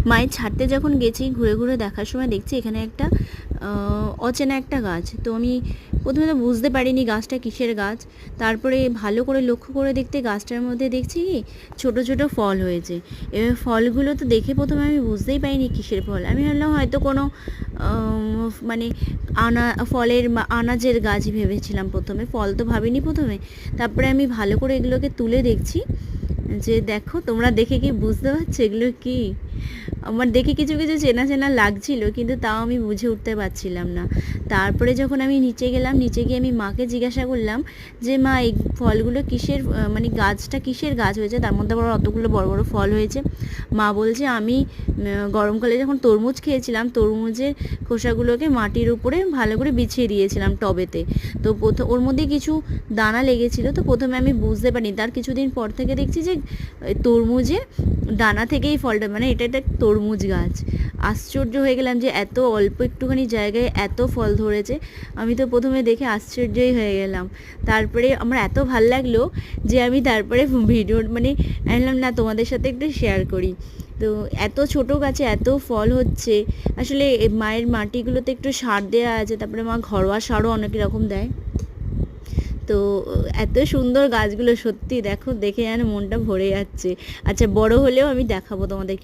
মায়ের ছাড়তে যখন গেছি ঘুরে ঘুরে দেখার সময় দেখছি এখানে একটা অচেনা একটা গাছ। তো আমি প্রথমে তো বুঝতে পারিনি গাছটা কিসের গাছ, তারপরে ভালো করে লক্ষ্য করে দেখতে গাছটার মধ্যে দেখছি কি ছোট ছোট ফল হয়েছে। এবার ফলগুলো তো দেখে প্রথমে আমি বুঝতেই পারিনি কিসের ফল, আমি ভাবলাম হয়তো কোনো মানে ফলের আনাজের গাছ ভেবেছিলাম প্রথমে, ফল তো ভাবিনি প্রথমে। তারপরে আমি ভালো করে এগুলোকে তুলে দেখছি যে দেখো তোমরা দেখে কি বুঝতে পারছো এগুলো কি। আমার দেখে কিছু কিছু চেনা চেনা লাগছিল, কিন্তু তাও আমি বুঝে উঠতে পারছিলাম না। তারপরে যখন আমি নিচে গেলাম, নিচে গিয়ে আমি মাকে জিজ্ঞাসা করলাম যে মা এই ফলগুলো কিসের, মানে গাছটা কিসের গাছ হয়েছে, তার মধ্যে আবার অতগুলো বড় বড় ফল হয়েছে। মা বলছে আমি গরমকালে যখন তরমুজ খেয়েছিলাম, তরমুজের খোসাগুলোকে মাটির উপরে ভালো করে বিছিয়ে দিয়েছিলাম টবেতে। তো ওর মধ্যে কিছু দানা লেগেছিল, তো প্রথমে আমি বুঝতে পারিনি। তার কিছুদিন পর থেকে দেখছি যে তরমুজের দানা থেকেই ফলটা, মানে এটা একটা তরমুজ গাছ। আশ্চর্য হয়ে গেলাম যে এত অল্প একটুখানি জায়গায় এত ফল ধরেছে। আমি তো প্রথমে দেখে আশ্চর্যই হয়ে গেলাম। তারপরে আমার এত ভাল লাগলো যে আমি তারপরে ভিডিও মানে আনলাম না তোমাদের সাথে একটু শেয়ার করি। তো এত ছোট গাছে এত ফল হচ্ছে। আসলে মায়ের মাটিগুলোতে একটু সার দেওয়া আছে, তারপরে মা ঘরোয়া সারও অনেক রকম দেয়। তো এত সুন্দর গাছগুলো, সত্যি দেখো দেখে যেন মনটা ভরে যাচ্ছে। আচ্ছা বড় হলেও আমি দেখাবো তোমাদেরকে।